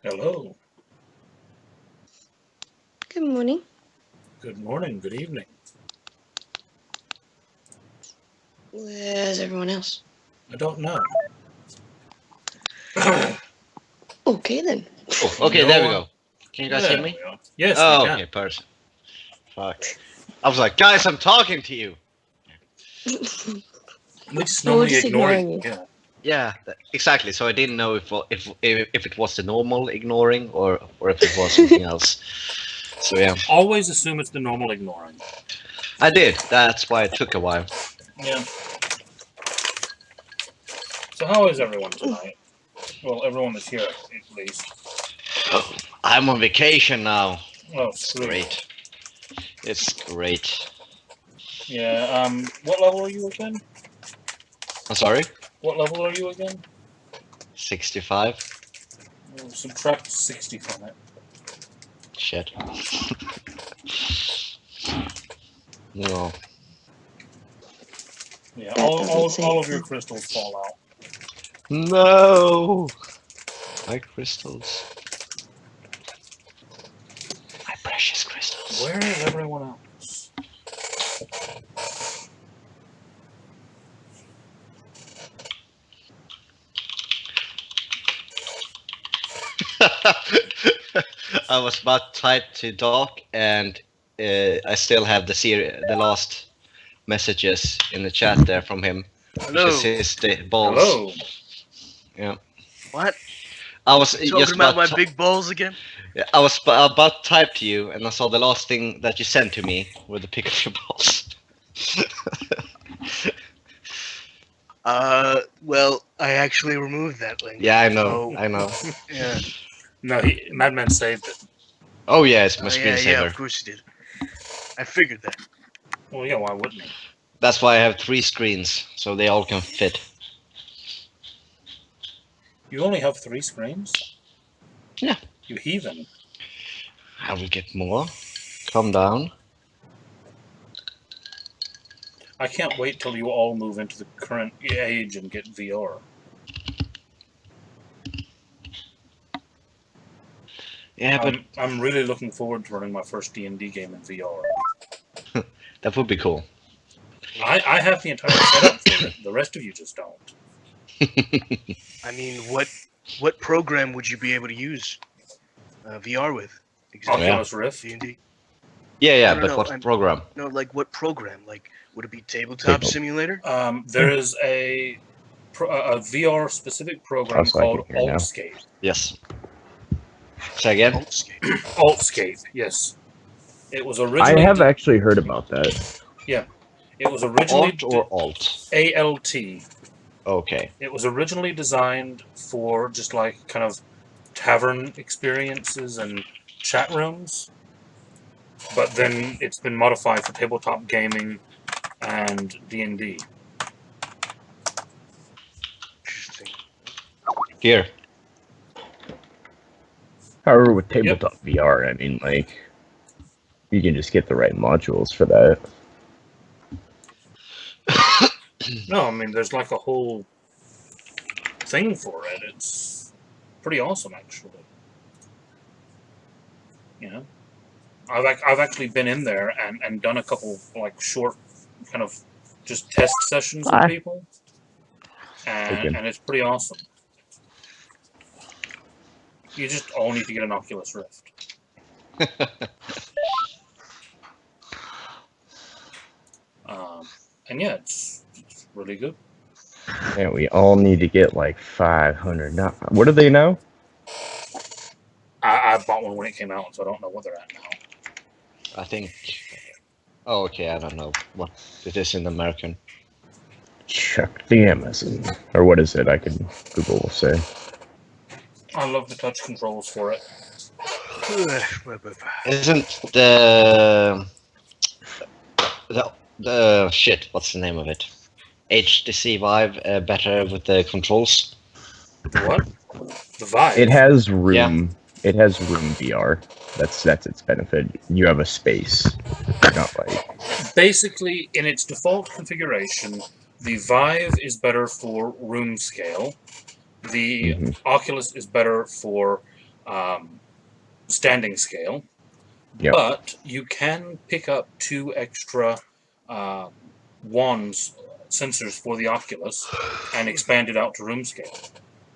Hello. Good morning. Good morning. Good evening. Where's everyone else? I don't know. Okay then. Oh, okay, there we go. Can you guys hear There me? we are. Yes, Oh, we can. okay, perfect. Fuck. I was like, guys, I'm talking to you. We just No, we're normally just ignore ignoring you. you. Yeah. Yeah, exactly. So I didn't know if it was the normal ignoring or if it was something else. So yeah, Always assume it's the normal ignoring. I did. That's why it took a while. Yeah. So how is everyone tonight? Well, everyone is here at least. Oh, I'm on vacation now. Oh, It's sweet. great. It's great. Yeah. What level are you again? I'm sorry. What level are you again? 65. Subtract 60 from it. Shit. No. Yeah. That All, doesn't all, say all of your it. crystals fall out. No. My crystals. My precious crystals. Where is everyone else? I was about to type to Doc, and I still have the last messages in the chat there from him. Hello. Which is his balls. Hello. Yeah. What? I was You just talking about my to- big balls again? I was about to type to you, and I saw the last thing that you sent to me with the pic of your balls. Well, I actually removed that link. Yeah, I know. So, I know. yeah. No, Madman saved it. Oh yeah, it's my Yeah, screensaver. of course you did. I figured that. Well, yeah. Why wouldn't he? That's why I have 3 screens, so they all can fit. You only have 3 screens? Yeah. You heathen. I will get more. Calm down. I can't wait till you all move into the current age and get VR. Yeah, but I'm really looking forward to running my first D&D game in VR. that would be cool. I have the entire setup for it. The rest of you just don't. I mean, what program would you be able to use VR with? Exactly. Oculus Rift. D&D? Yeah, No, but no, what program? No, like what program? Like, would it be Tabletop Simulator? There is a VR specific program Also, I can called hear now. Altscape. Yes. Say again? Altscape. Altscape, yes. It was originally I have actually heard about that. it was originally Alt or alt? ALT. Okay. It was originally designed for just like kind of tavern experiences and chat rooms, but then it's been modified for tabletop gaming and D&D. Interesting. Here. However, with tabletop VR, I mean, like, you can just get the right modules for that. No, I mean there's like a whole thing for it. It's pretty awesome, actually. You know, I've actually been in there and done a couple like short kind of just test sessions with Hi. people, Okay. and it's pretty awesome. You just all need to get an Oculus Rift. And yeah, it's really good. And we all need to get like 500. Now, what are they now? I bought one when it came out, so I don't know what they're at now. I think. Oh, okay. I don't know what it is in American. Check the Amazon. Or what is it? I can Google say. I love the touch controls for it. Isn't the shit? What's the name of it? HTC Vive better with the controls? The what? The Vive. It has room. It has room VR. That's its benefit. You have a space. Not like Basically, in its default configuration, the Vive is better for room scale. The Oculus is better for standing scale, Yep. but you can pick up 2 extra wands sensors for the Oculus and expand it out to room scale,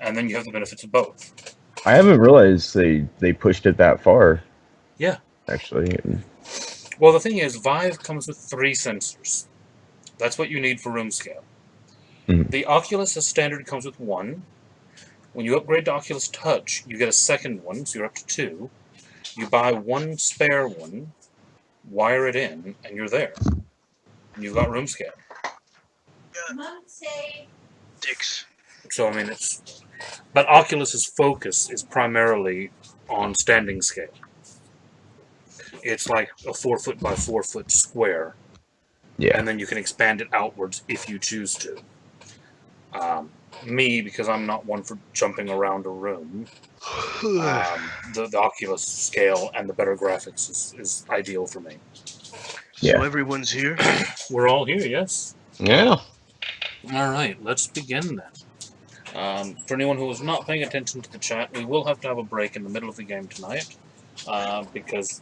and then you have the benefits of both. I haven't realized they pushed it that far. Yeah. Actually. Well, the thing is, Vive comes with 3 sensors. That's what you need for room scale. Mhm. The Oculus as standard comes with 1. When you upgrade to Oculus Touch, you get a second one, so you're up to 2. You buy 1 spare one, wire it in, and you're there. And you've got room scale. Dicks. So, I mean, it's... But Oculus's focus is primarily on standing scale. It's like a 4 foot by 4 foot square. Yeah. And then you can expand it outwards if you choose to. Me, because I'm not one for jumping around a room, the Oculus scale and the better graphics is ideal for me. Yeah. So everyone's here. We're all here, yes? Yeah. All right, let's begin then. For anyone who was not paying attention to the chat, we will have to have a break in the middle of the game tonight because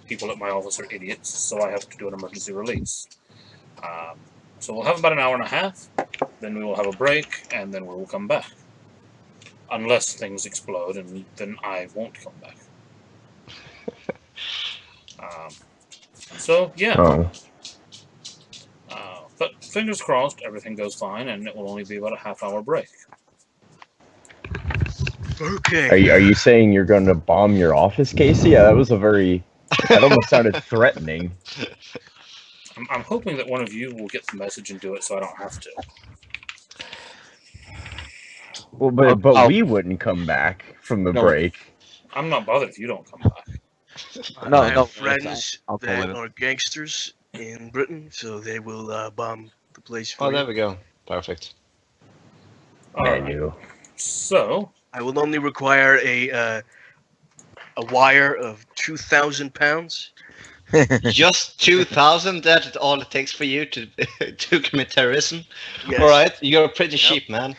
people at my office are idiots, so I have to do an emergency release. So we'll have about an hour and a half, then we will have a break, and then we will come back. Unless things explode, and then I won't come back. So, yeah. Oh. But fingers crossed, everything goes fine, and it will only be about a half-hour break. Okay. Are you saying you're going to bomb your office, Casey? Yeah, that was a very... That almost sounded threatening. I'm hoping that one of you will get the message and do it so I don't have to. Well, but we wouldn't come back from the break. I'm not bothered if you don't come back. I have friends that are gangsters in Britain, so they will bomb the place for Oh, you. there we go. Perfect. All I right. knew. So, I will only require a wire of 2,000 pounds. Just 2,000, that's all it takes for you to commit terrorism? Yes. Alright, you're pretty cheap, man.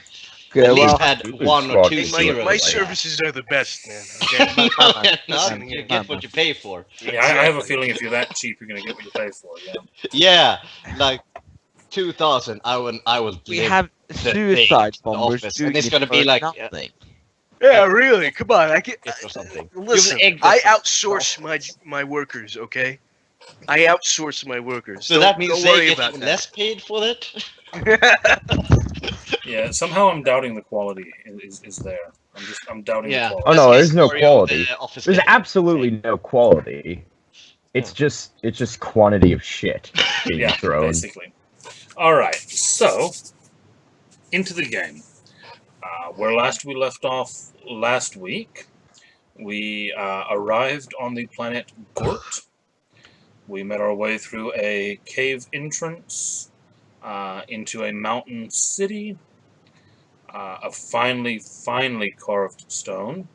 At least had Suicide 1 or 2 Hey, zeros. my services are the best, man. Okay. No, they're not. You get what you pay for. yeah, I have a feeling if you're that cheap, you're going to get what you pay for, yeah. Yeah, like 2,000, I will We live have the suicide thing, the bombers office, doing and it's it gonna be for like nothing. Yeah, really. Come on. I get or something. Listen, You've egged I us. outsource my workers. Okay. I outsource my workers. So that means don't they worry get about less paid for that? Yeah, somehow I'm doubting the quality is there. I'm doubting Yeah. the Oh quality. no, That's there's the no story of quality. the office There's game. absolutely no quality. It's just quantity of shit being Yeah, thrown. basically. All right, so into the game. Where last we left off last week, we arrived on the planet Gort. We made our way through a cave entrance into a mountain city of finely carved stone.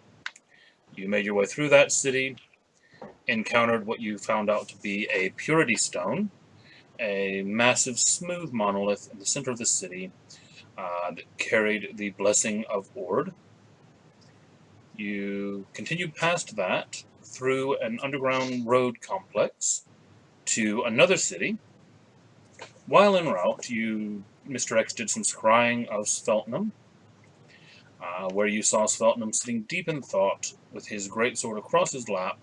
You made your way through that city, encountered what you found out to be a purity stone, a massive smooth monolith in the center of the city that carried the blessing of Ord. You continued past that through an underground road complex to another city. While en route, Mr. X did some scrying of Sveltnum, where you saw Sveltnum sitting deep in thought with his greatsword across his lap,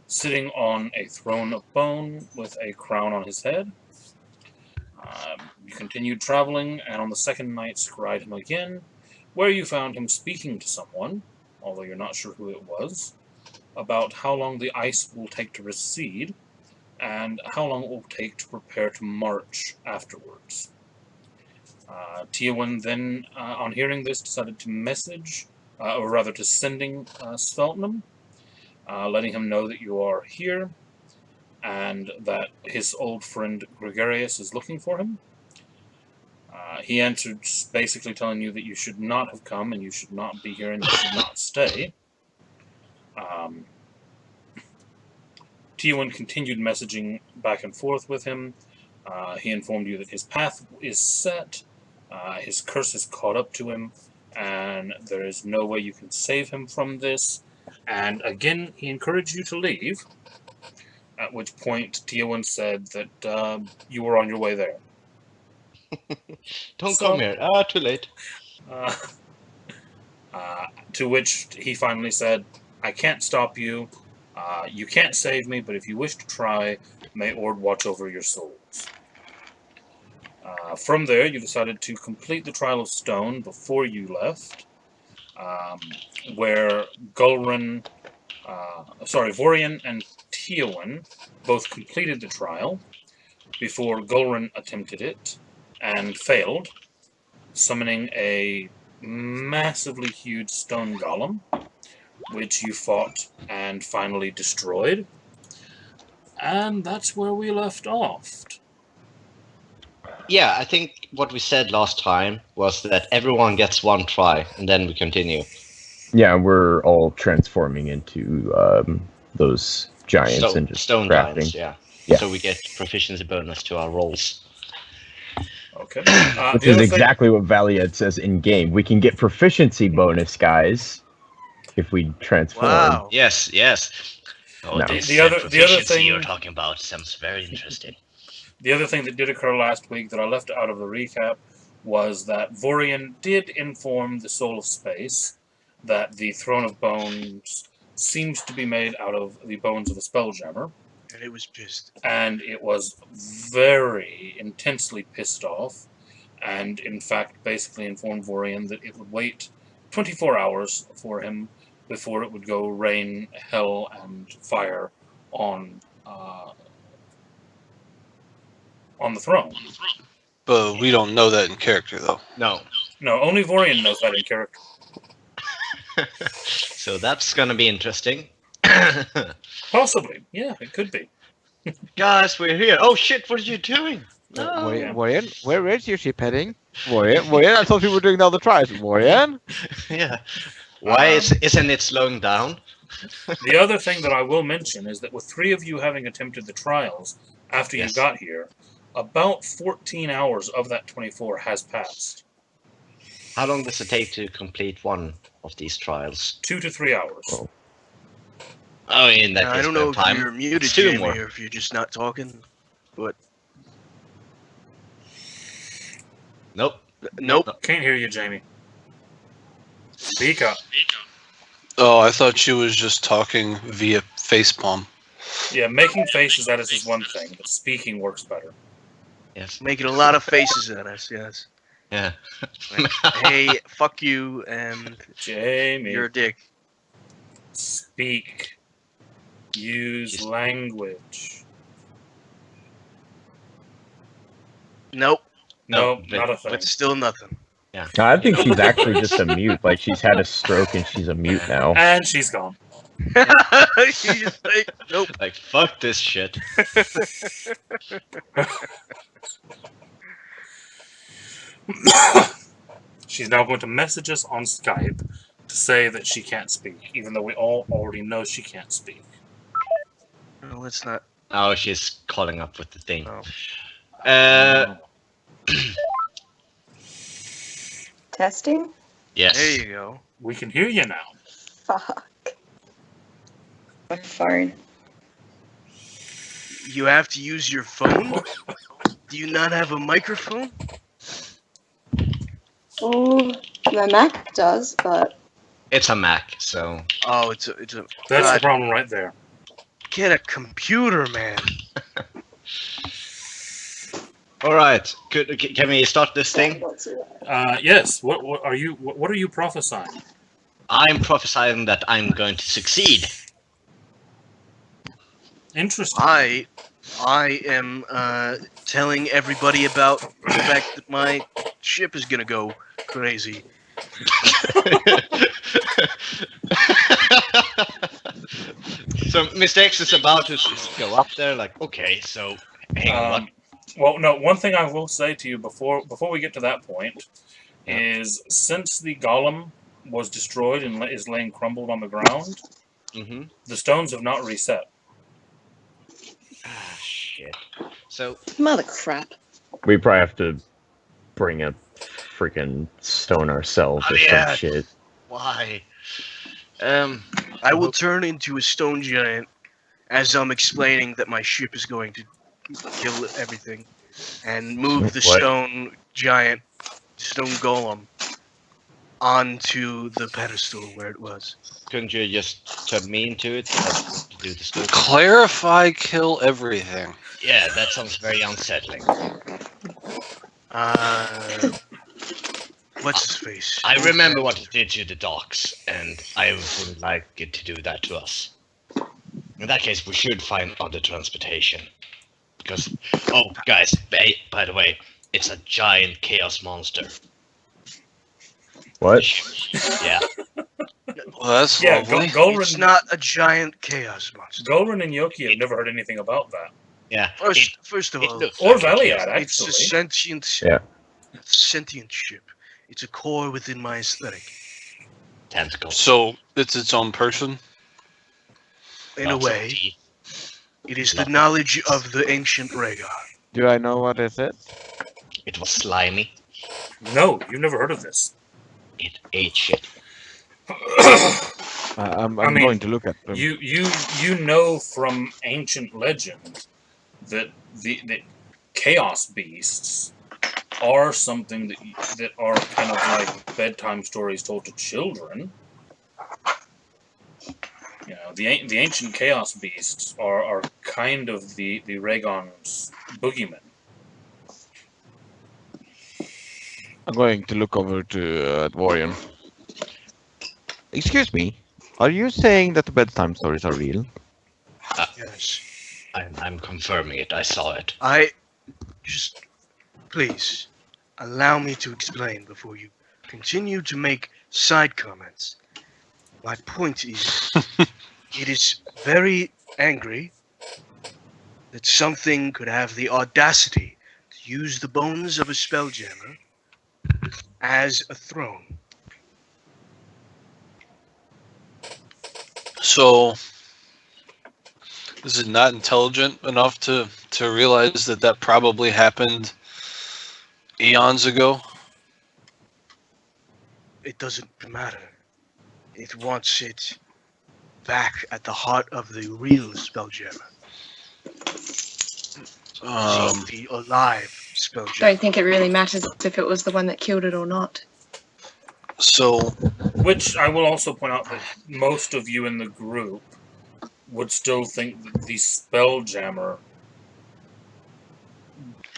sitting on a throne of bone with a crown on his head. You continued traveling, and on the second night scryed him again, where you found him speaking to someone, although you're not sure who it was, about how long the ice will take to recede, and how long it will take to prepare to march afterwards. Tiawan then, on hearing this, decided to message, or rather to sending Sveltnum, letting him know that you are here, and that his old friend Gregarious is looking for him. He answered basically telling you that you should not have come, and you should not be here, and you should not stay. Tiawan continued messaging back and forth with him. He informed you that his path is set, his curse has caught up to him, and there is no way you can save him from this, And again, he encouraged you to leave, at which point Tiowen said that you were on your way there. Don't So- come here. Too late. Uh, to which he finally said, I can't stop you. You can't save me, but if you wish to try, may Ord watch over your souls. From there, you decided to complete the Trial of Stone before you left, where Vorian and Tiowen both completed the trial before Gulrin attempted it and failed, summoning a massively huge stone golem, which you fought and finally destroyed. And that's where we left off. Yeah, I think what we said last time was that everyone gets one try, and then we continue. Yeah, we're all transforming into those giants and just Stone crafting. giants, yeah. Yeah. So we get proficiency bonus to our rolls. Okay. Which The is other thing- exactly what Valiant says in game. We can get proficiency bonus, guys, if we transform. Wow. Yes, yes. Oh, No. this The other proficiency thing- you're talking about sounds very interesting. The other thing that did occur last week that I left out of the recap was that Vorian did inform the Soul of Space that the Throne of Bones seems to be made out of the bones of a Spelljammer, And it was pissed. and it was very intensely pissed off, and in fact basically informed Vorian that it would wait 24 hours for him before it would go rain, hell, and fire on the throne. But we don't know that in character, though. No. No, only Vorian knows that in character. So that's gonna be interesting. Possibly, yeah, it could be. Guys, we're here. Oh shit, what are you doing? No. yeah. Warrior, where is your ship heading? Warrior, I thought we were doing the other tries. Warrior? Yeah. Why isn't it slowing down? The other thing that I will mention is that with 3 of you having attempted the trials after Yes. you got here, about 14 hours of that 24 has passed. How long does it take to complete one of these trials? 2 to 3 hours. Oh. Oh, in that Now, case, I don't know no if time. you're muted, It's 2 Jamie, more. or if you're just not talking. But Nope. nope. Can't hear you, Jamie. Speak up. Oh, I thought she was just talking via facepalm. Yeah, making faces at us is one thing, but speaking works better. Yes. Making a lot of faces at us, yes. Yeah. Hey, fuck you, and Jamie, you're a dick. speak. Use Just- language. Nope, No, but- not a thing. but still nothing. No, I think she's actually just a mute. Like she's had a stroke and she's a mute now. And she's gone. You just like, nope. Like, fuck this shit. She's now going to message us on Skype to say that she can't speak, even though we all already know she can't speak. No, let's not. Oh, she's calling up with the thing. Oh. Testing? Yes. There you go. We can hear you now. Fuck. My phone. You have to use your phone? Do you not have a microphone? Oh, my Mac does, but It's a Mac, so. Oh, it's a. That's God, the problem right there. Get a computer, man. All right. Can we start this thing? Not too bad. Yes. What are you prophesying? I'm prophesying that I'm going to succeed. Interesting. I am telling everybody about the fact that my ship is gonna go crazy. So Mr. X is about to go up there, like, okay, so hang on. Well, no. One thing I will say to you before we get to that point Yeah. is since the golem was destroyed and is laying crumbled on the ground, Mm-hmm. the stones have not reset. Ah, shit. So, Mother crap. We probably have to bring a freaking stone ourselves or Oh, yeah. some shit. why? I will turn into a stone giant as I'm explaining that my ship is going to kill everything, and move the What? stone giant, stone golem, onto the pedestal where it was. Couldn't you just turn me into it? To do the stuff? Clarify, kill everything. Yeah, that sounds very unsettling. What's his face? I remember what it did to the docks, and I wouldn't like it to do that to us. In that case, we should find other transportation. Because, oh, guys, by the way, it's a giant chaos monster. What? Yeah. Well, that's Yeah, lovely. It's Golrin, not a giant chaos monster. Golrin and Yoki have never heard anything about that. Yeah. First of it all, looks Or like a Valiad, chaos- it's a actually. sentient ship. It's a core within my aesthetic. Tentacle. So it's its own person. In a Lots of way, teeth. it is the knowledge of the ancient Rhaegar. Do I know what is it? It was slimy. No, you've never heard of this. It ate shit. I'm I mean, going to look at them. You know from ancient legend that the chaos beasts are something that are kind of like bedtime stories told to children. You know, the ancient chaos beasts are kind of the Rhaegon's boogeymen. I'm going to look over to Dworian. Excuse me, are you saying that the bedtime stories are real? Yes. I'm confirming it. I saw it. Just please allow me to explain before you continue to make side comments. My point is, it is very angry that something could have the audacity to use the bones of a spelljammer as a throne. So, is it not intelligent enough to realize that probably happened eons ago? It doesn't matter. It wants it back at the heart of the real spelljammer. The alive spelljammer. Don't think it really matters if it was the one that killed it or not. So, Which I will also point out that most of you in the group would still think that the Spelljammer,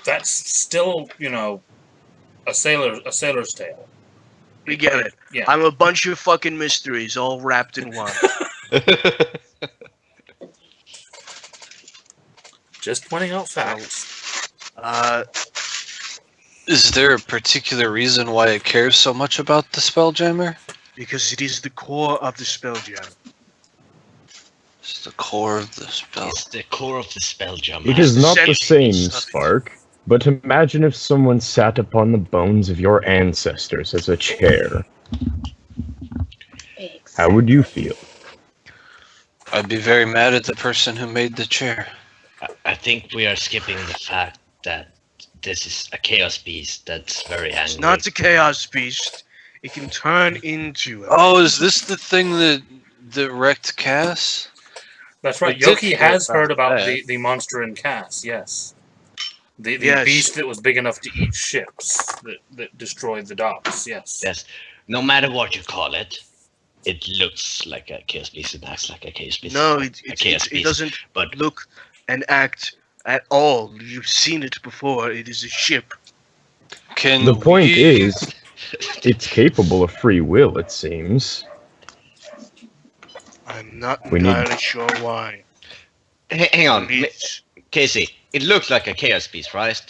that's still, you know, a sailor's tale. We get it. Yeah. I'm a bunch of fucking mysteries all wrapped in one. Just pointing out facts. is there a particular reason why it cares so much about the Spelljammer? Because it is the core of the spelljammer. It's the core of the spell. It's the core of the spelljammer. It is not the same, Sentience of it. Spark. But imagine if someone sat upon the bones of your ancestors as a chair. How would you feel? I'd be very mad at the person who made the chair. I think we are skipping the fact that this is a chaos beast that's very angry. It's not a chaos beast. It can turn into a Oh, is this the thing that wrecked Cass? That's right. I did Yoki hear has about heard about that. the monster in Cass, yes. The Yes. beast that was big enough to eat ships, that destroyed the docks, yes. Yes. No matter what you call it, it looks like a chaos beast. It acts like a chaos beast. No, a chaos it beast. doesn't But look and act at all. You've seen it before. It is a ship. Can The point we- is, it's capable of free will, it seems. I'm not We need- entirely sure why. Hang on, It's- Casey. It looks like a chaos beast, right?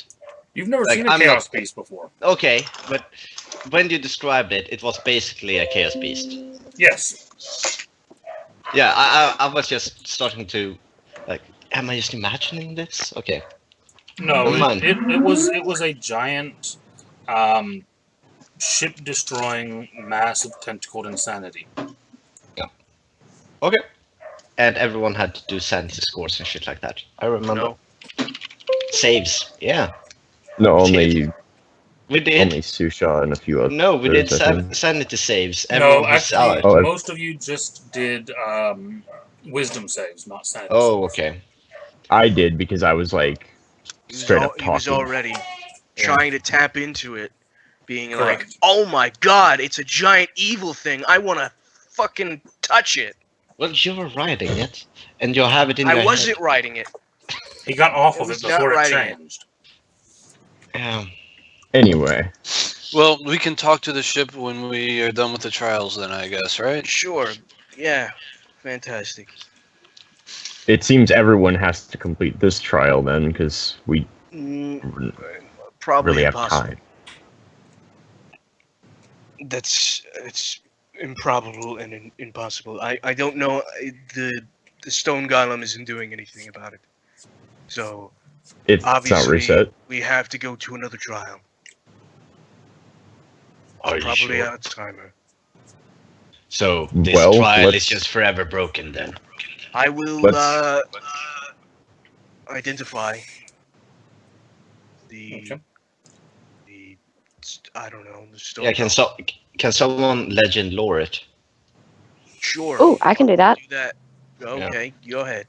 You've never Like, seen a I'm chaos not- beast before. Okay, but when you described it, it was basically a chaos beast. Yes. Yeah, I was just starting to, like, am I just imagining this? Okay. No, Never mind. it was a giant ship destroying mass of tentacled insanity. Okay. And everyone had to do sanity scores and shit like that. I remember. No. Saves, yeah. No, only We did. Only Susha and a few others. No, we did I think. sanity saves. No, Everyone was actually, out. Oh, most of you just did wisdom saves, not sanity Oh, saves. okay. I did because I was like straight up He was talking. already trying to tap into it, being Correct. like, "Oh my god, it's a giant evil thing. I want to fucking touch it." Well, you were writing it, and you have it in your I wasn't head. writing it. He got off It of it was not before it writing it. changed. Yeah. Anyway, Well, we can talk to the ship when we are done with the trials, then I guess, right? Sure. Yeah. Fantastic. it seems everyone has to complete this trial then, because we Mm, wouldn't probably really have impossible. time. It's improbable and impossible. I don't know. The stone golem isn't doing anything about it. So It's not obviously reset. we have to go to another trial. Are you Probably sure? out of timer. So this Well, trial is let's- just forever broken then. I will Let's- identify the Okay. I don't know, the stone. Yeah. Can someone legend lore it? Sure. Oh, I can do that. Do that. Okay, go ahead.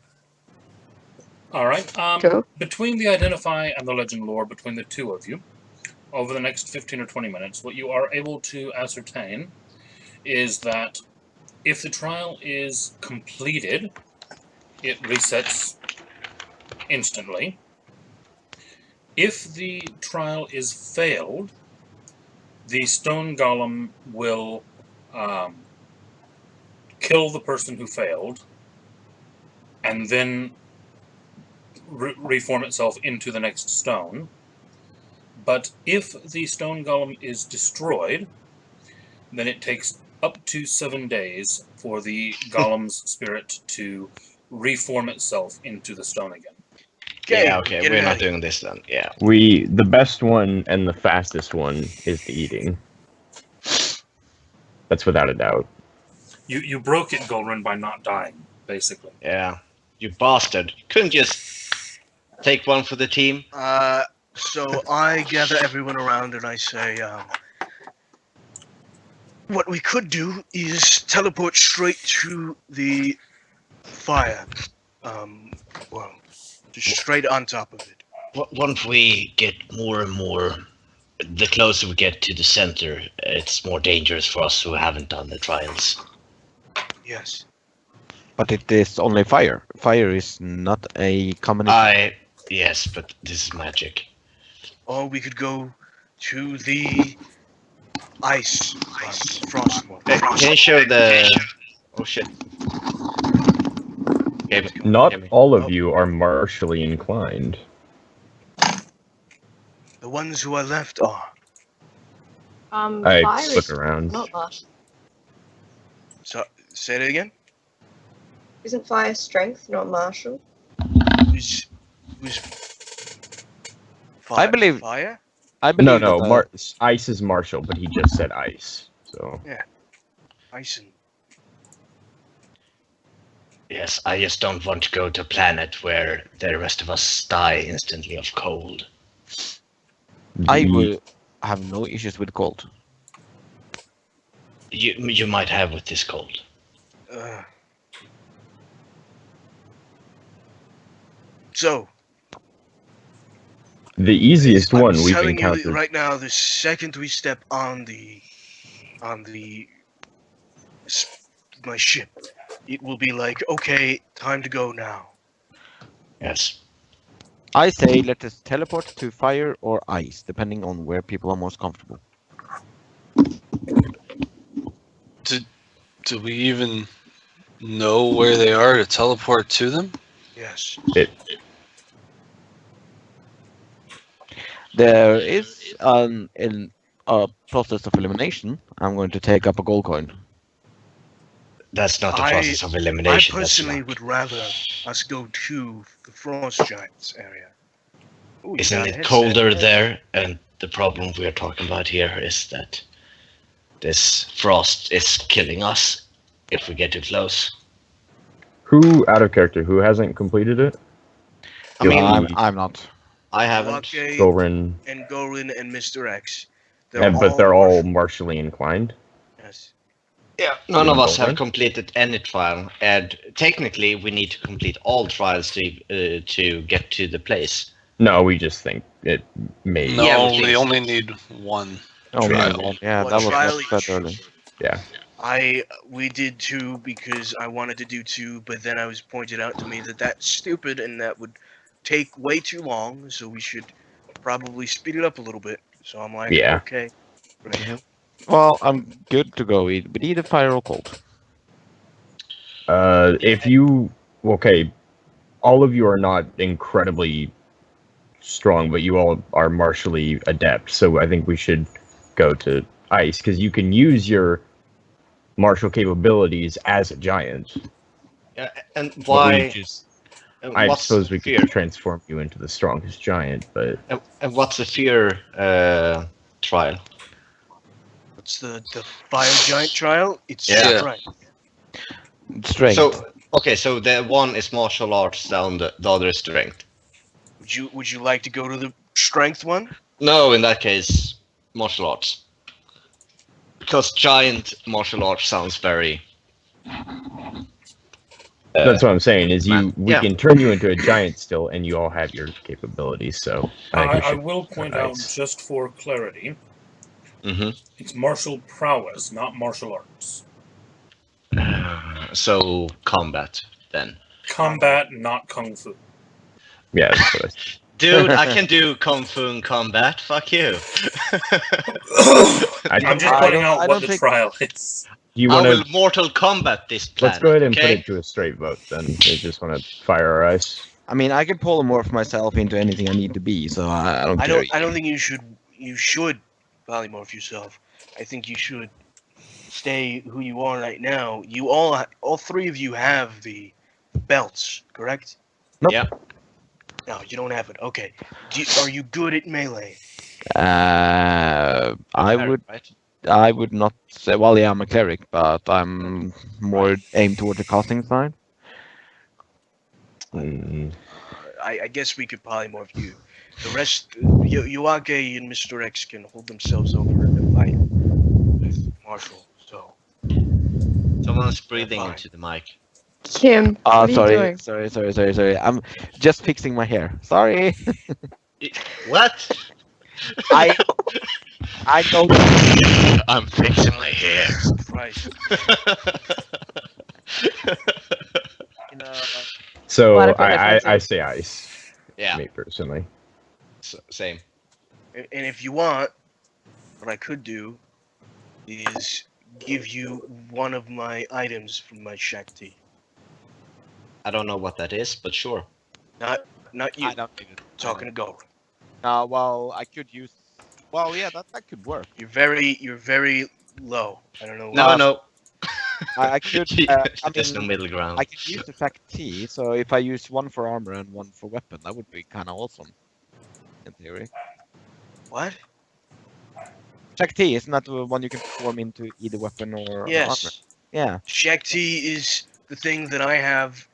All right. Cool. Between the identify and the legend lore, between the two of you, over the next 15 or 20 minutes, what you are able to ascertain is that if the trial is completed, it resets instantly. If the trial is failed, the stone golem will kill the person who failed, and then reform itself into the next stone. But if the stone golem is destroyed, then it takes up to 7 days for the golem's spirit to reform itself into the stone again. Yeah. Okay. get We're it not out. doing this then. Yeah. The best one and the fastest one is the eating. That's without a doubt. You broke it, Golrin, by not dying, basically. Yeah. You bastard! Couldn't just take one for the team. So I gather everyone around and I say, what we could do is teleport straight to the fire. Well, just straight on top of it. Once we get more and more, the closer we get to the center, it's more dangerous for us who haven't done the trials. Yes. But it is only fire. Fire is not a common. Yes, but this is magic. Or we could go to the ice frost one. Can you show the? Oh shit! Okay, Not Give me. all of you are martially inclined. The ones who are left are. I Fire look is around. not martial. So, say it again. Isn't fire strength, not martial? Who's fire? I believe- Fire? I believe No, that, ice is martial, but he just said ice. So Ice and Yes, I just don't want to go to a planet where the rest of us die instantly of cold. I the- will have no issues with cold. You might have with this cold. So The easiest I'm one we've telling you that encountered. right now. The second we step on my ship, it will be like, okay, time to go now. Yes. I say let us teleport to fire or ice, depending on where people are most comfortable. Do we even know where they are to teleport to them? Yes. There is a process of elimination. I'm going to take up a gold coin. That's not the I- process of I elimination. that's personally luck. would rather us go to the Frost Giants area. Ooh, you Isn't got a it headset. colder there? And the problem we are talking about here is that this frost is killing us if we get too close. Who out of character? Who hasn't completed it? I mean, I'm not. I haven't. Wake Gorin. and Gorin and Mr. X. But they're all martially inclined. Yes. Yeah, none of us have Involvement? completed any trial, and technically we need to complete all trials to get to the place. No, we just think it may. No, Yeah, we we think only need one. Oh, Trial. man. Yeah, One that was trial not said each. earlier. Yeah. We did 2 because I wanted to do 2, but then I was pointed out to me that that's stupid and that would take way too long, so we should probably speed it up a little bit. So I'm like, Yeah. okay. Right. Well, I'm good to go. But either fire or cold. If you all of you are not incredibly strong, but you all are martially adept. So I think we should go to ice because you can use your martial capabilities as a giant. And But why? I what's suppose we fear? could transform you into the strongest giant, but And what's the fear trial? What's the fire giant trial? It's Yeah. strength. Strength. So okay, so the one is martial arts, and the other is strength. Would you like to go to the strength one? No, in that case, martial arts. Because giant martial arts sounds very. that's what I'm saying. Is we Yeah. can turn you into a giant still, and you all have your capabilities. So I think we I should will point go to out, ice. just for clarity, Mm-hmm. it's martial prowess, not martial arts. So combat then. Combat, not kung fu. Yeah, that's what I said. Dude, I can do kung fu in combat. Fuck you. I'm just I pointing don't- out I what don't the think- trial is. Do you I want will to? Mortal Kombat this planet. Let's go ahead and okay? put it to a straight vote then. They just want to fire our ice. I mean, I can polymorph myself into anything I need to be, so I don't care. I don't think you should polymorph yourself. I think you should stay who you are right now. You all 3 of you have the belts, correct? Nope. Yeah. No, you don't have it. Okay. Are you good at melee? I would not say. Well, yeah, I'm a cleric, but I'm more aimed toward the casting side. Mm, I guess we could polymorph you. The rest, Yuake and Mr. X can hold themselves over in the fight with Marshall. So Someone's breathing Fine. into the mic. Kim, what are you doing? Sorry. I'm just fixing my hair. Sorry. What? I know. I'm fixing my hair. Christ. So Lot of credit, I say ice. Yeah, Me personally. same. And if you want, what I could do is give you one of my items from my Shakti. I don't know what that is, but sure. Not you. I don't think it. Talking to Gold. Well, I could use. Well, yeah, that could work. You're very low. I don't know. No. I could. I There's no mean, middle ground. I could use the fact T. So if I use one for armor and one for weapon, that would be kind of awesome. In theory. What? Check T, isn't that the one you can form into either weapon or armor? Yes. Yeah. Shakti is the thing that I have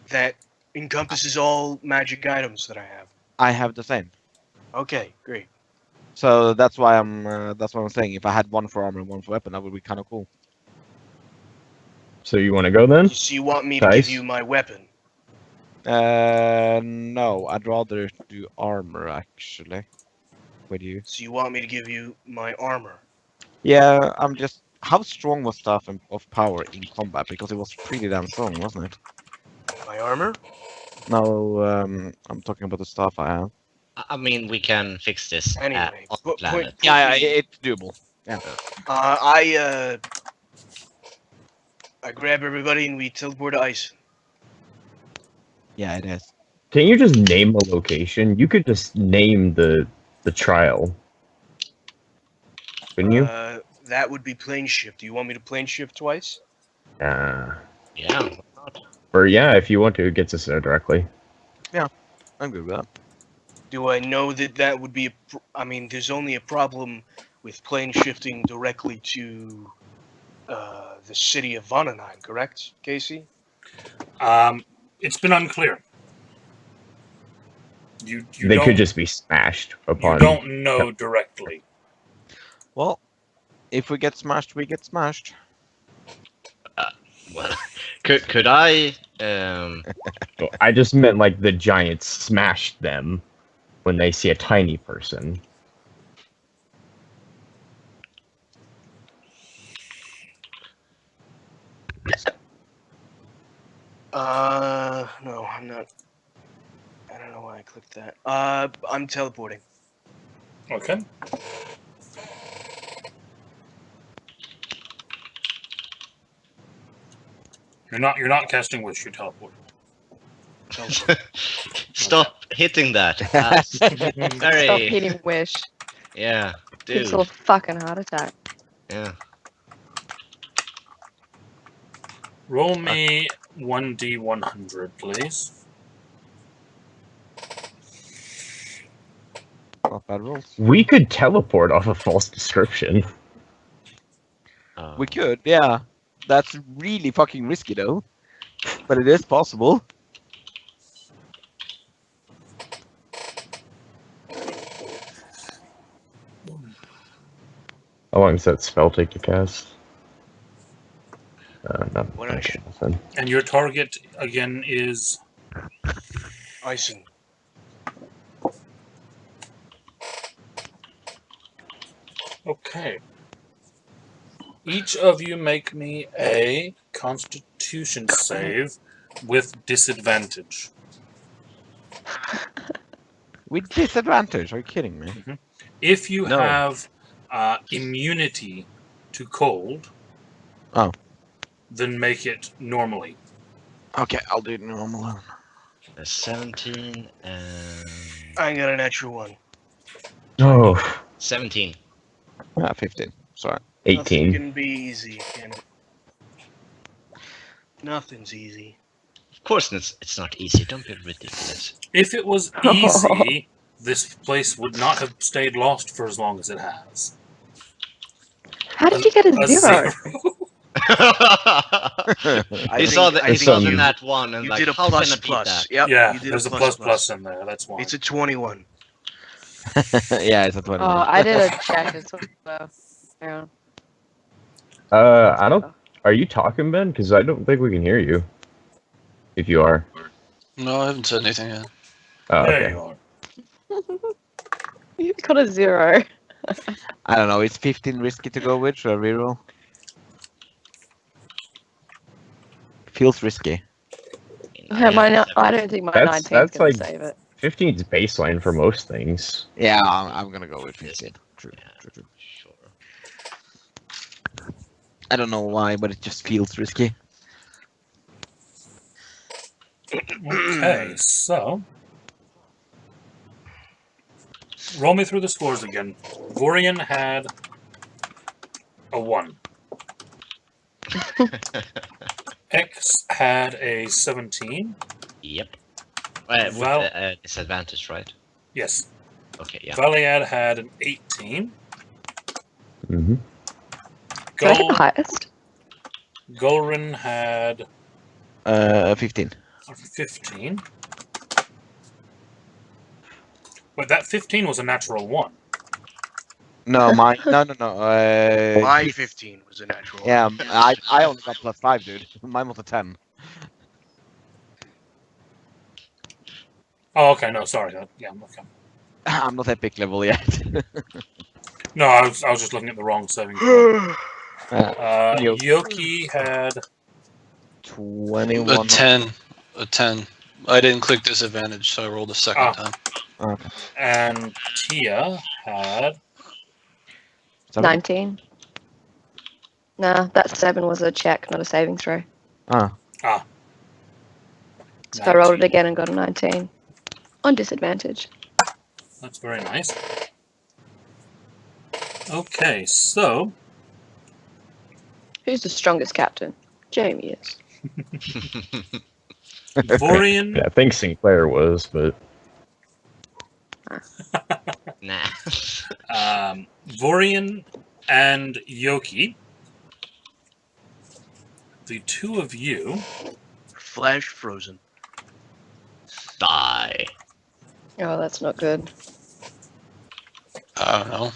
that encompasses all magic items that I have. I have the same. Okay, great. So that's why I'm saying if I had one for armor and one for weapon, that would be kind of cool. So you want to go then? So you want me to Nice. give you my weapon? No, I'd rather do armor actually. With you. So you want me to give you my armor? Yeah, I'm just. How strong was Staff of Power in combat? Because it was pretty damn strong, wasn't it? My armor? No, I'm talking about the staff I have. I mean, we can fix this Anyway, on the put- planet. Yeah, it's doable. Yeah. I grab everybody and we teleport to ice. Yeah, it is. Can you just name a location? You could just name the trial. Couldn't you? That would be plane shift. Do you want me to plane shift twice? Yeah. why not? Or yeah, if you want to, it gets us there directly. I'm good with that. Do I know that would be I mean, there's only a problem with plane shifting directly to the city of Vonanheim, correct, Casey? It's been unclear. You They don't, could just be smashed you upon. don't know directly. Well, if we get smashed, we get smashed. Well, could I? Well, I just meant like the giants smashed them when they see a tiny person. No, I'm not. I don't know why I clicked that. I'm teleporting. Okay. You're not casting wish, you're teleporting. Stop hitting that. That's very. Stop hitting wish. Yeah, Gives dude. a fucking heart attack. Yeah. Roll me 1d100, please. Not bad rolls. We could teleport off a false description. We could, yeah. That's really fucking risky though. But it is possible. How long does that spell take to cast? No, What I should- nothing. And your target, again, is... Ison. Okay. Each of you make me a Constitution save with disadvantage. With disadvantage, are you kidding me? If you No. have immunity to cold, then make it normally. Okay, I'll do it normal. 17 and I got a natural one. Oh, 17. 15. Sorry. 18. Nothing can be easy. Can it? Nothing's easy. Of course, it's not easy. Don't be ridiculous. If it was easy, this place would not have stayed lost for as long as it has. How did you get a zero? I saw the I think you- that one and You like, did a how plus can I beat plus. that? Yep. Yeah, you did there's a plus in there. That's why. It's a 21. Yeah, it's a 20. Oh, I did a check as well. Yeah. I don't. Are you talking, Ben? Because I don't think we can hear you. If you are. No, I haven't said anything yet. Oh, There okay. you are. You got a zero. I don't know, it's 15 risky to go with, should I reroll? Feels risky. Yeah, I don't think my That's- 19's that's gonna like- save it. 15 is baseline for most things. Yeah, I'm gonna go with 15. True. Sure. I don't know why, but it just feels risky. Okay, so... Roll me through the scores again. Vorian had a 1. X had a 17. Yep. With Val- disadvantage, right? Yes. Okay, yeah. Valiad had an 18. Mm-hmm. Did I get Gul- the highest? Gulrin had 15. a 15. But that 15 was a natural 1. No, no. My 15 was a natural. Yeah, I only got +5, dude. Mine was a 10. Oh, okay, no, sorry. Yeah, okay. I'm not epic level yet. No, I was just looking at the wrong saving throw. Yo. Yoki had 21. A 10. A 10. I didn't click disadvantage, so I rolled a second time. Okay. and Tia had 19. Nah, that 7 was a check, not a saving throw. So I rolled it 19. again and got a 19. On disadvantage. That's very nice. Okay, so Who's the strongest captain? Jamie is. Vorian Yeah, I think Sinclair was, but Nah. Vorian and Yoki, the two of you Flash frozen. Die. Oh, that's not good. I don't know.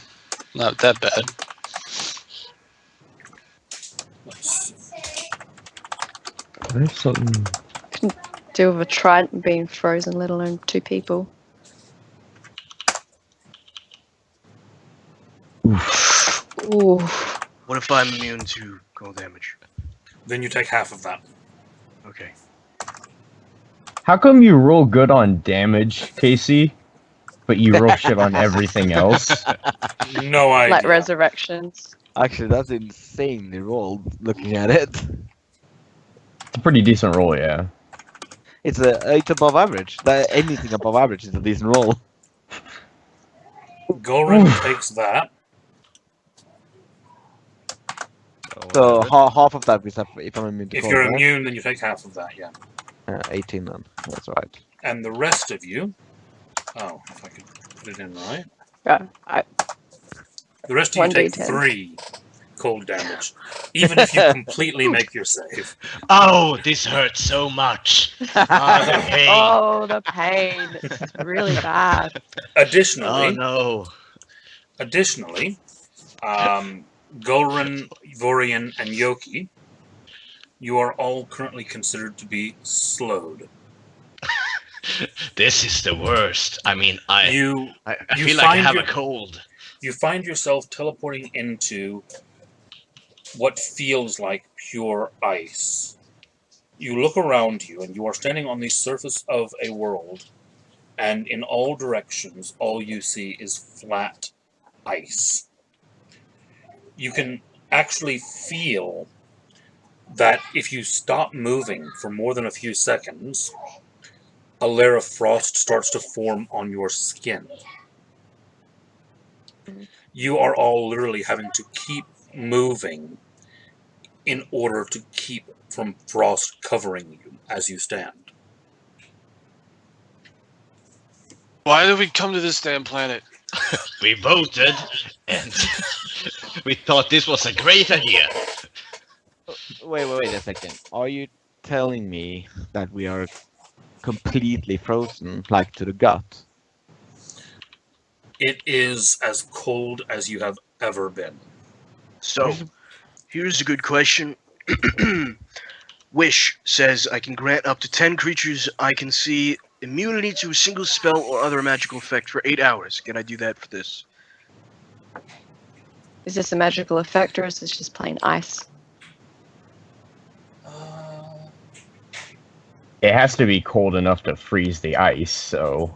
Not that bad. Let's see. There's something. Deal with a trident being frozen, let alone 2 people. Ooh. What if I'm immune to cold damage? Then you take half of that. Okay. How come you roll good on damage, Casey, but you roll shit on everything else? No idea. Like resurrections. Actually, that's insanely rolled. Looking at it, It's a pretty decent roll, yeah. it's above average. Anything above average is a decent roll. Golrin takes that. So half of that is if I'm immune to If cold, you're right? immune, then you take half of that, yeah. 18 then. That's right. And the rest of you... Oh, if I could put it in right. Yeah, The rest of you take 1d10. 3 cold damage. Even if you completely make your save. Oh, this hurts so much. Oh, the pain. Oh, the pain. It's really bad. Additionally, Oh no. Additionally, Golrin, Vorian, and Yoki, you are all currently considered to be slowed. This is the worst. I mean, I You feel like I find have your- a cold. you find yourself teleporting into what feels like pure ice. You look around you, and you are standing on the surface of a world, and in all directions, all you see is flat ice. You can actually feel that if you stop moving for more than a few seconds, a layer of frost starts to form on your skin. You are all literally having to keep moving in order to keep from frost covering you as you stand. Why did we come to this damn planet? We voted, and we thought this was a great idea. Wait a second. Are you telling me that we are completely frozen, like to the gut? It is as cold as you have ever been. So, here's a good question. Wish says I can grant up to 10 creatures I can see immunity to a single spell or other magical effect for 8 hours. Can I do that for this? Is this a magical effect or is this just plain ice? It has to be cold enough to freeze the ice, so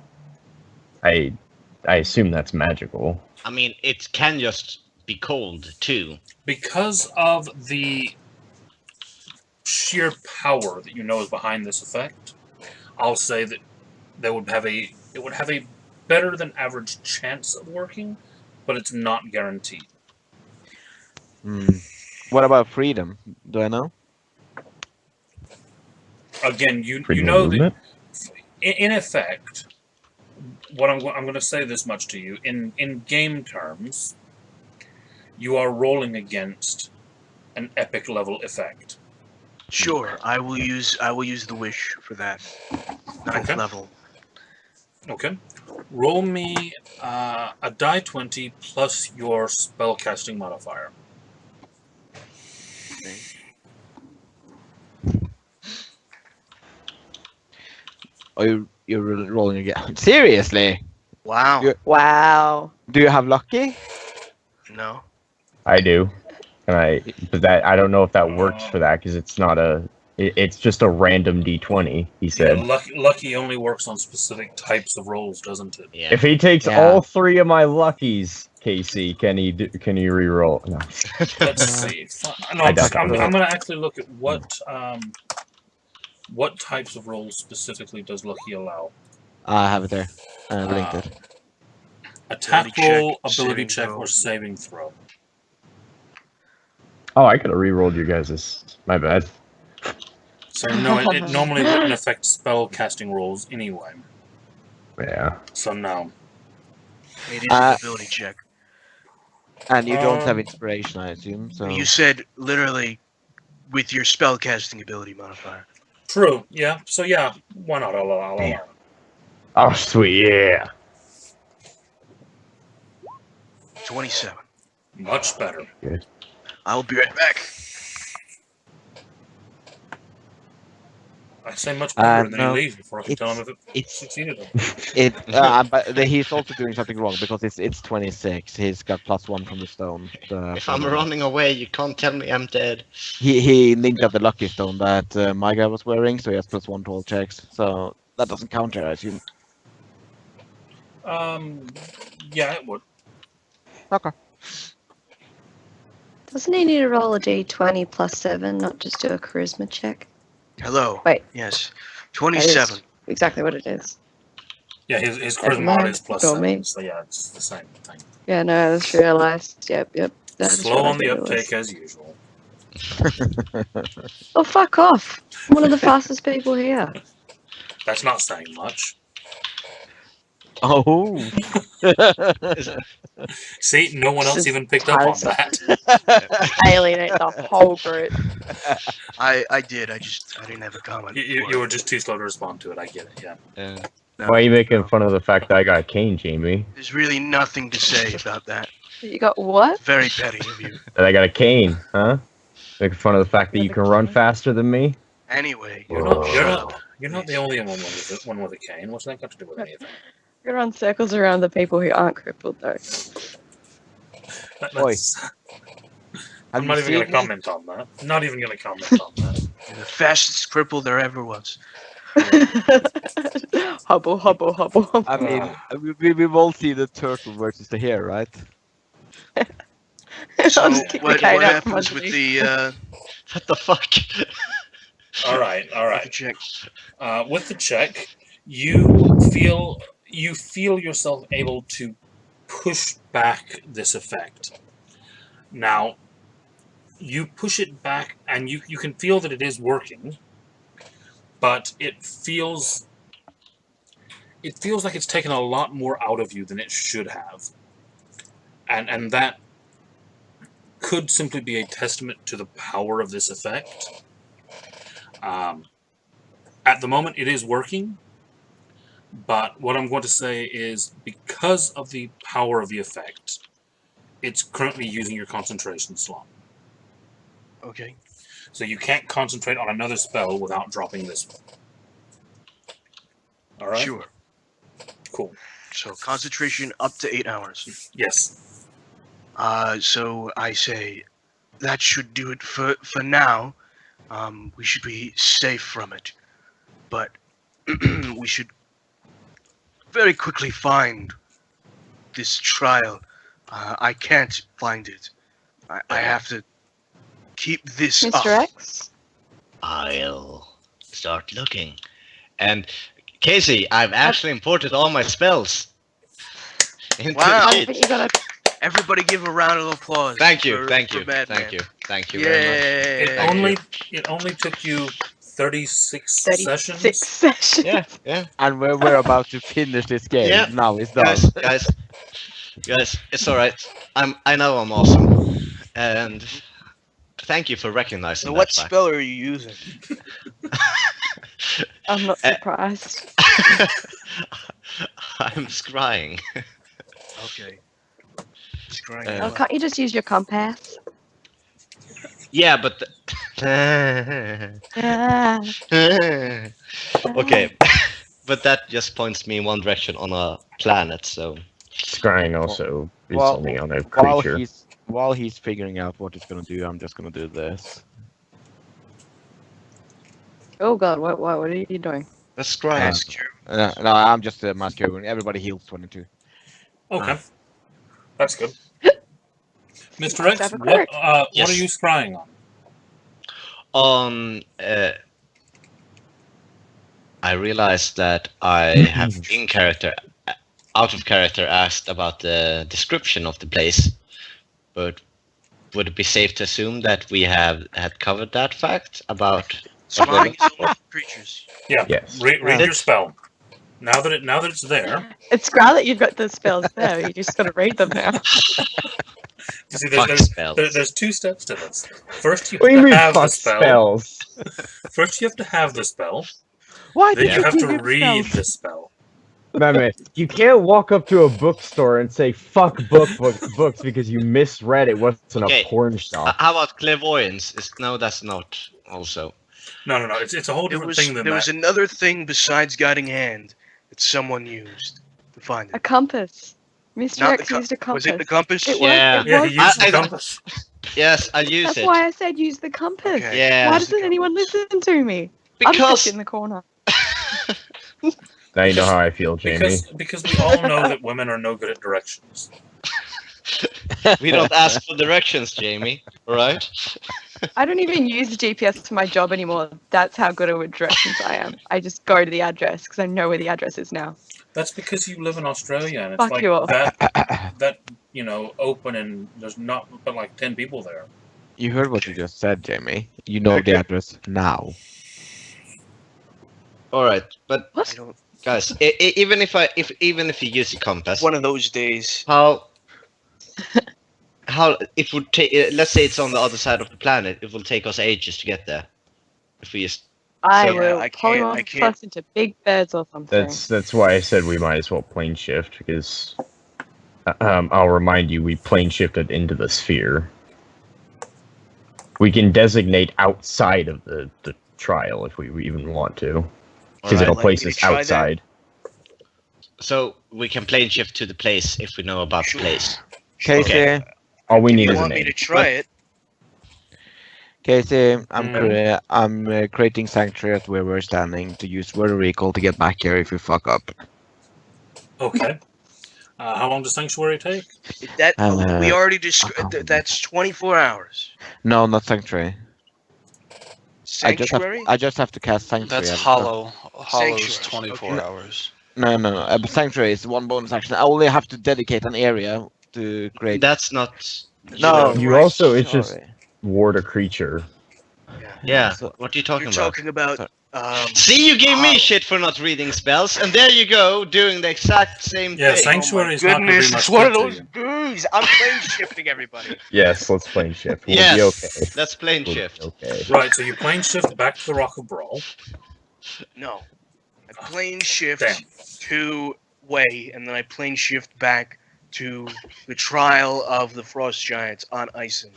I assume that's magical. I mean, it can just be cold too. Because of the sheer power that you know is behind this effect, I'll say that it would have a better than average chance of working, but it's not guaranteed. What about freedom? Do I know? Again, you Freedom know of that movement? in effect, what I'm going to say this much to you in game terms, you are rolling against an epic level effect. Sure, I will use the wish for that. 9th Okay. level. Okay. Roll me a die 20 plus your spellcasting modifier. Or you're rolling again? Seriously? Wow. Yeah. Wow. Do you have lucky? No. I do, but that I don't know if that works for that because it's not it's just a random d20. He said. Yeah, lucky only works on specific types of rolls, doesn't it? Yeah. If he takes Yeah. all 3 of my luckies, Casey, can he re-roll? No. Let's see. No, I I'm doubt going that. to actually look at what types of rolls specifically does lucky allow. I have it there. I linked it. Attack Ability check, roll, ability saving check, throw. or saving throw. Oh, I could have re-rolled you guys'. My bad. So no, it normally wouldn't affect spell casting rolls anyway. Yeah. So no. It is an ability check. And you don't have um, inspiration, I assume. So You said literally with your spellcasting ability modifier. True. Yeah. So yeah. Why not? I'll allow it. Oh, sweet. Yeah. 27. Much better. I'll be right back. I say much better, and then no, he leaves before I can tell him if it it's succeeded him. but he's also doing something wrong because it's 26. He's got +1 from the stone. If I'm running away, you can't tell me I'm dead. He ninja the lucky stone that my guy was wearing, so he has +1 to all checks. So that doesn't count here, I assume. Yeah, it would. Okay. Doesn't he need to roll a d20 +7, not just do a charisma check? Hello. Wait. Yes. That 27. is exactly what it is. Yeah, his Never charisma mind, is go me. +7, so yeah, it's the same thing. Yeah, no, I just realised. Yep. That is Slow what I on the think it was. uptake as usual. Oh, fuck off. I'm one of the fastest people here. That's not saying much. Oh. See, no one else Just even picked up on Tyler's- that. Alienate the whole group. I did. I didn't have a comment. You were just too slow to respond to it. I get it. Yeah. No, Why are you making fun of the fact that I got cane, Jamie? There's really nothing to say about that. You got what? Very petty of you. That I got a cane, huh? Making fun of the fact that you can run faster than me? Anyway. You're not the only one with a cane. What's that got to do with anything? You run circles around the people who aren't crippled, though. I'm not even going to comment on that. Not even going to comment on that. You're the fastest cripple there ever was. Hubble. I mean, we've all seen the turtle versus the hare, right? So I'll just kick the what cane out from happens with underneath. the What the fuck? All right. check? With the check, you feel yourself able to push back this effect. Now, you push it back, and you can feel that it is working, but it feels like it's taken a lot more out of you than it should have, and that could simply be a testament to the power of this effect. At the moment, it is working. But what I'm going to say is, because of the power of the effect, it's currently using your concentration slot. Okay. So you can't concentrate on another spell without dropping this one. All right? Sure. Cool. So concentration up to 8 hours. Yes. So I say that should do it for now. We should be safe from it. But we should very quickly find this trial. I can't find it. I have to keep this up. Mr. X? I'll start looking. And Casey, I've actually imported all my spells. Into Wow. the I sheet. think you gotta. Everybody give a round of applause. Thank you, for thank you Madman. very much. Yay. It only took you 36 sessions. 36 sessions. Yeah. And we're about to finish this game. Yeah. Now it's done. Guys, it's all right. I know I'm awesome, and thank you for recognizing So that what fact. spell are you using? I'm not surprised. I'm scrying. Okay. Scrying. Oh, can't you just use your compass? Yeah, but. Ah. Okay, but that just points me in one direction on a planet. So Scrying also is Well, only on a While creature. he's figuring out what he's gonna do, I'm just gonna do this. Oh god, what are you doing? let's scry. Ask your No, I'm just masculine. Everybody heals 22. Okay. That's good. Mr. Let's X, have a what quick. Yes. are you scrying on? On I realized that I have in character, out of character, asked about the description of the place, but would it be safe to assume that we had covered that fact about? scrying is only for creatures. Yeah. Yes. Read Right. your spell. Now that it's there. It's great that you've got the spells there. You just gotta read them now. You see, Fuck spells. there's two steps to this. First, you What do you have to mean have the fuck spell. spells? First, you have to have the spell. Why Then did you have give to him read spells? the spell. Man, you can't walk up to a bookstore and say fuck books because you misread it wasn't Okay. a porn shop. How about clairvoyance? That's not also. No. It's a whole different thing than there that. was another thing besides guiding hand that someone used to find A it. compass. Mr. Not X the used a compass. Was it the compass? It was. Yeah. It Yeah, was. he used the I- compass. Yes, I use That's it. why I said use the compass. Okay. Yeah. Why Use the doesn't anyone compass. listen to me? I'm Because stuck in the corner. Now you know how I feel, Jamie. Because we all know that women are no good at directions. we don't ask for directions, Jamie. Right? I don't even use the GPS for my job anymore. That's how good at directions I am. I just go to the address because I know where the address is now. That's because you live in Australia and it's Fuck like you all. that open and there's not but like 10 people there. You heard what you just said, Jamie. You know the address now. All right, but I don't. guys, even if you use a compass, One of those days. how it would take? Let's say it's on the other side of the planet. It will take us ages to get there. If we just I So- will I can't- I polymorph can't- us into big birds or something. That's why I said we might as well plane shift because I'll remind you we plane shifted into the sphere. We can designate outside of the trial if we even want to. Physical Like me to places try that? outside. so we can plane shift to the place if we know about Sure. the place. Casey, All we need You is an want me to egg. try it? Casey, I'm Mm. creating sanctuary at where we're standing to use word recall to get back here if we fuck up. Okay. How long does Sanctuary take? That Uh, we already I'll described. That's 24 hours. No, not sanctuary. Sanctuary. I just have to cast sanctuary. That's at- Hollow. Hollow's Sanctuary, 24 okay. hours. No. Sanctuary is one bonus action. I only have to dedicate an area to create. That's not. No, You right, also- it's just- sorry. Ward a creature. Yeah. So- What are you talking You're about? talking about. See, you gave me Hollow. shit for not reading spells, and there you go, doing the exact same Yeah, thing. Sanctuary is not going to Goodness, be much it's one of good to those you. dudes. I'm plane shifting everybody. Yes, let's plane shift. We'll Yes, be okay. that's plane We'll be shift. okay. Right, so you plane shift back to the Rock of Brawl. No, I plane shift Damn. to Way, and then I plane shift back to the trial of the Frost Giants on Ison.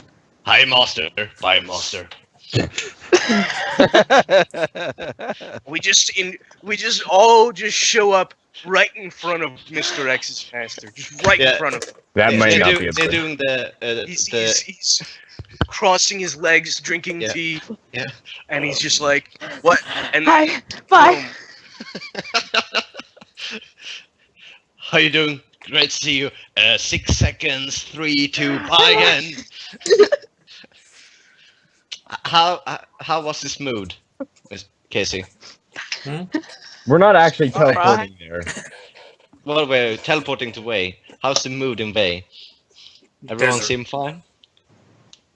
Hi, Master. Bye, Master. We just all show up right in front of Mr. X's master, just right Yeah. in front of him. That might they're, not do- be a they're good. doing the He's crossing his legs, drinking Yeah. tea, Yeah. and he's just like, "What?" And Hi. Bye. boom. How you doing? Great to see you. 6 seconds. 3, 2, bye again. how was this mood, Miss Casey? We're not actually Alright. teleporting there. Well, we're teleporting to Way. How's the mood in Way? Everyone Desert. seem fine?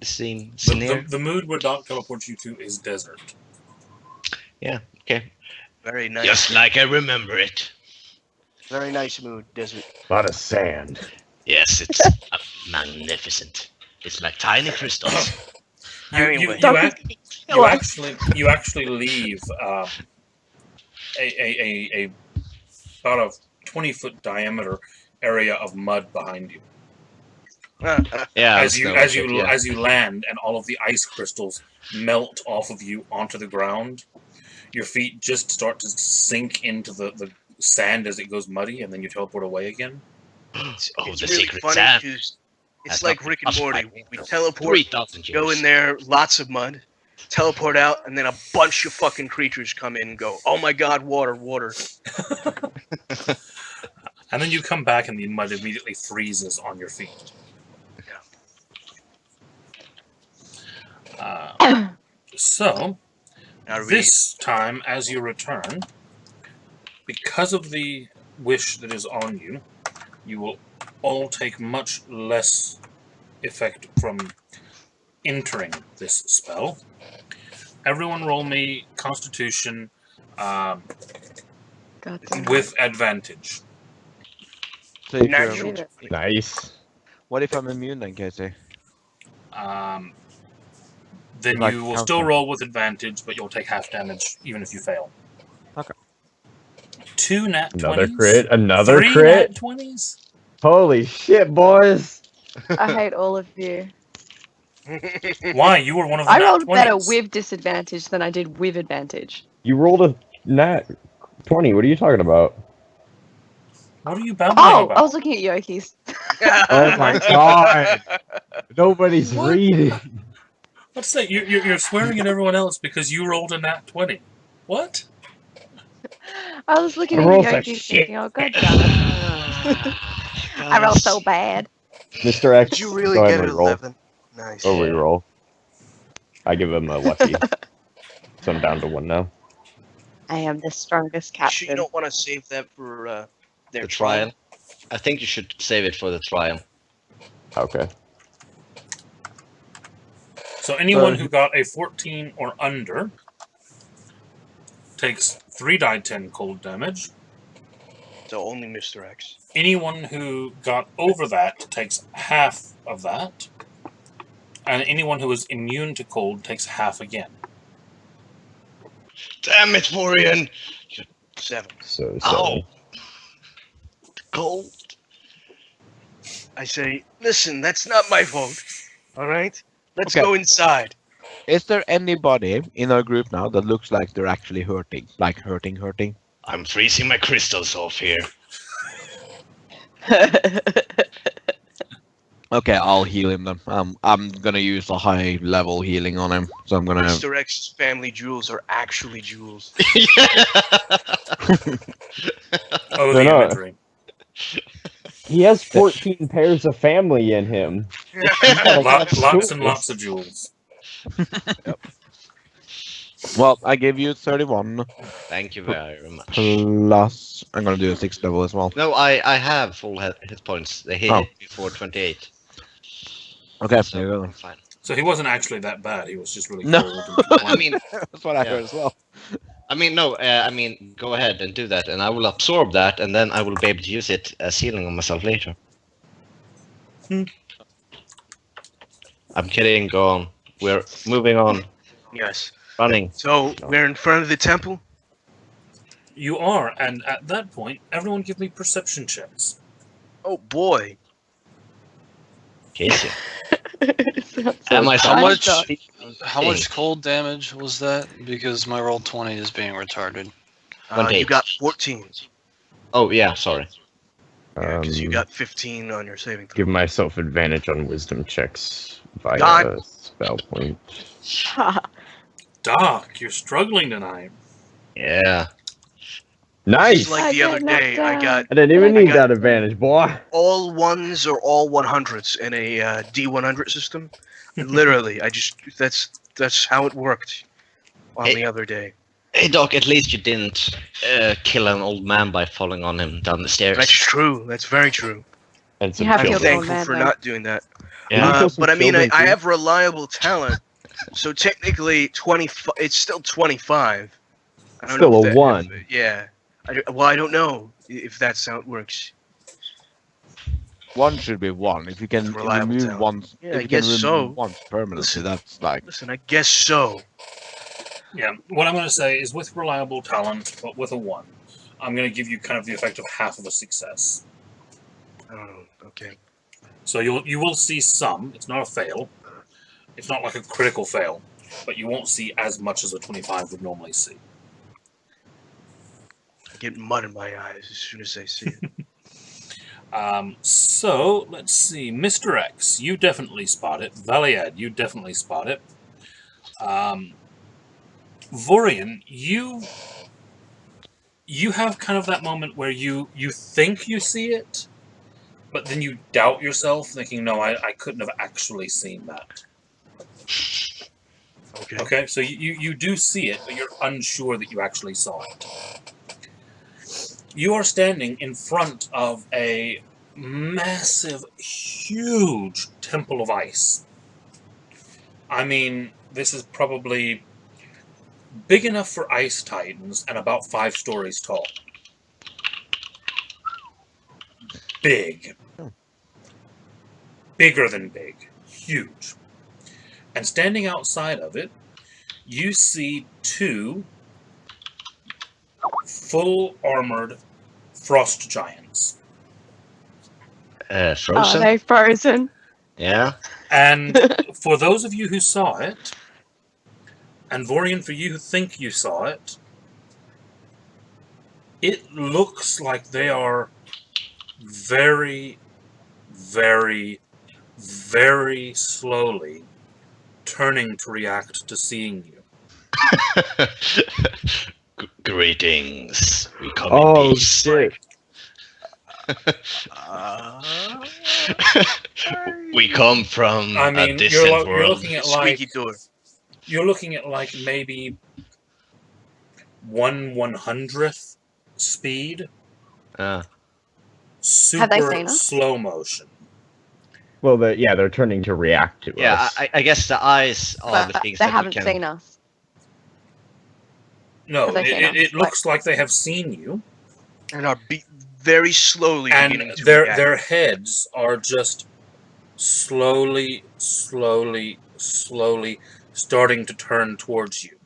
The scene The, near? the mood where Doc teleports you to is desert. Okay. Very nice. Just like I remember it. Very nice mood, desert. A lot of sand. Yes, it's magnificent. It's like tiny crystals. Anyway. You actually leave a about a 20-foot diameter area of mud behind you. Yeah. As it's you land and all of the ice crystals melt off of you onto the ground, your feet just start to sink into the sand as it goes muddy, and then you teleport away again. It's Oh, it's the really secret funny sand. 'cause it's That's like not Rick and us Morty. fighting. We teleport, 3,000 years. go in there, lots of mud, teleport out, and then a bunch of fucking creatures come in and go, "Oh my god, water, water." And then you come back and the mud immediately freezes on your feet. So, Now read. this time as you return, because of the wish that is on you, you will all take much less effect from entering this spell. Everyone roll me Constitution Goddamn. with advantage. So if Natural. you're- Read it. Nice. what if I'm immune then, Casey? Then Like you will counter. still roll with advantage, but you'll take half damage even if you fail. Okay. 2 nat 20s. Another crit. Another 3 crit. nat 20s. Holy shit, boys! I hate all of you. Why? You were one of the I nat rolled better 20s. with disadvantage than I did with advantage. You rolled a nat 20. What are you talking about? What are you babbling Oh, about? I was looking at Yoki's. Oh my god! Nobody's What? reading. Let's say you're swearing at everyone else because you rolled a nat 20. What? I was looking I at rolled some Yoki shit. thinking, oh god damn it. I rolled so bad. Mr. X, Did you really go get ahead an and roll. 11? Nice. Or re-roll. I give him a lucky. So I'm down to 1 now. I am the strongest You sure you captain. don't want to save that for their The trial. I think you should save it for the trial. Okay. So anyone who got a 14 or under takes 3 die 10 cold damage. So only Mr. X. Anyone who got over that takes half of that. And anyone who is immune to cold takes half again. Damn it, Morian! 7. So, Ow! Cold. I say, listen, that's not my fault. All right, let's Okay. go inside. Is there anybody in our group now that looks like they're actually hurting? Like hurting? I'm freezing my crystals off here. Okay, I'll heal him then. I'm gonna use a high level healing on him, so I'm gonna. Mr. X's family jewels are actually jewels. Oh, No, the no. imagery. He has 14 pairs of family in him. Lots and lots of jewels. Well, I gave you 31 Thank you very much. plus. I'm gonna do a 6th level as well. No, I have full hit points. They hit Oh. it before 28. Okay, So there you go. I'm fine. So he wasn't actually that bad. He was just really No. cold. I mean, That's what I Yeah. heard as well. go ahead and do that, and I will absorb that, and then I will be able to use it as healing on myself later. Hmm. I'm kidding. Go on. We're moving on. Yes. Running. So we're in front of the temple. You are, and at that point, everyone give me perception checks. Oh boy. Casey. Sounds Am I so How much? much? How much cold damage was that? Because my roll 20 is being retarded. You 28. got 14. Oh yeah, sorry. Because you got 15 on your saving throw. Give myself advantage on wisdom checks via God. spell point. Doc, you're struggling tonight. Yeah. Nice! Just like I the other get knocked day, I down. got I didn't even I need got- that advantage, boy. all 1s or all 100s in a D100 system. Literally, that's how it worked on Hey. the other day. Hey Doc, at least you didn't kill an old man by falling on him down the stairs. That's true. That's very true. And some You have I'm killed children. an old thankful man, for though. not doing that. Yeah. kill some But I mean, children, I too? have reliable talent, so technically 20. It's still 25. I don't Still know a if 1. Yeah. I don't know if that's how it works. 1 should be 1. If you can Reliable remove talent. one, Yeah, if I you guess can so. remove one permanently, Listen. that's like. Listen, I guess so. Yeah, what I'm going to say is with reliable talent, but with a 1, I'm going to give you kind of the effect of half of a success. Oh, okay. So you will see some. It's not a fail. It's not like a critical fail, but you won't see as much as a 25 would normally see. I get mud in my eyes as soon as I see it. So let's see, Mr. X, you definitely spot it. Valiad, you definitely spot it. Vorian, you have kind of that moment where you think you see it, but then you doubt yourself, thinking, no, I couldn't have actually seen that. Okay. Okay, so you do see it, but you're unsure that you actually saw it. You are standing in front of a massive, huge temple of ice. I mean, this is probably big enough for ice titans and about 5 stories tall. Big. Bigger than big. Huge. And standing outside of it, you see 2 full armored frost giants. Are Frozen? they frozen? Yeah. And for those of you who saw it, and Vorian, for you who think you saw it, it looks like they are very, very, very slowly turning to react to seeing you. Greetings. We come Oh, in peace. shit. We come from I a mean, distant you're world. looking at like Squeaky door. you're looking at like maybe 1/100th speed, Uh, super they seen us? slow motion. Well, they're turning to react to yeah, us. I guess the eyes are the But things they that we haven't can. seen us. No, Have they seen us? it looks like they have seen you, And are very slowly and beginning to their react. heads are just slowly starting to turn towards you.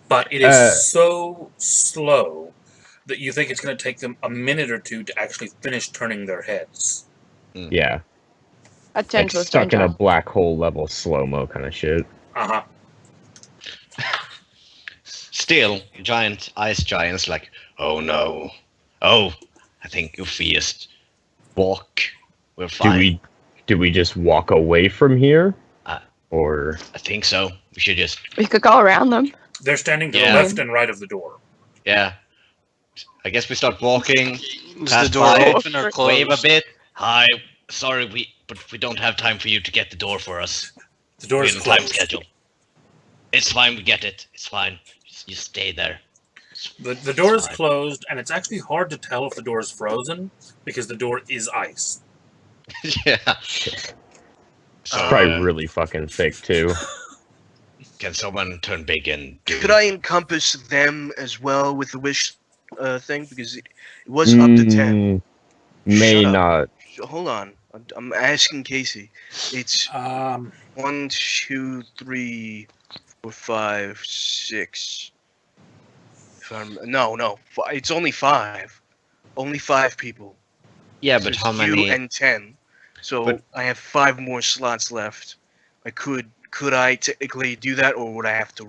But it is so slow that you think it's going to take them a minute or two to actually finish turning their heads. Yeah. I turn Like to a stuck in stranger. a black hole level slow-mo kind of shit. Uh-huh. Still, ice giants like, oh no. Oh, I think if we just walk, we're fine. Do we just walk away from here? Uh, Or I think so. We should just, We could go around them. They're standing to Yeah. the left and right of the door. yeah. I guess we start walking, Is Pass the door by, open or wave a closed? bit. Hi. Sorry, but we don't have time for you to get the door for us. The door We're is in a time closed. schedule. It's fine. We get it. It's fine. Just stay there. The door is Fine. closed, and it's actually hard to tell if the door is frozen because the door is ice. yeah. So, probably really fucking thick too. can someone turn big and do? Could I encompass them as well with the wish thing? Because it was up to 10. May Shut up. not. Hold on. I'm asking Casey. It's 1, 2, 3, 4, 5, 6. No. It's only 5. Only 5 people. Yeah, So but it's how many? You and 10. So But- I have 5 more slots left. Could I technically do that, or would I have to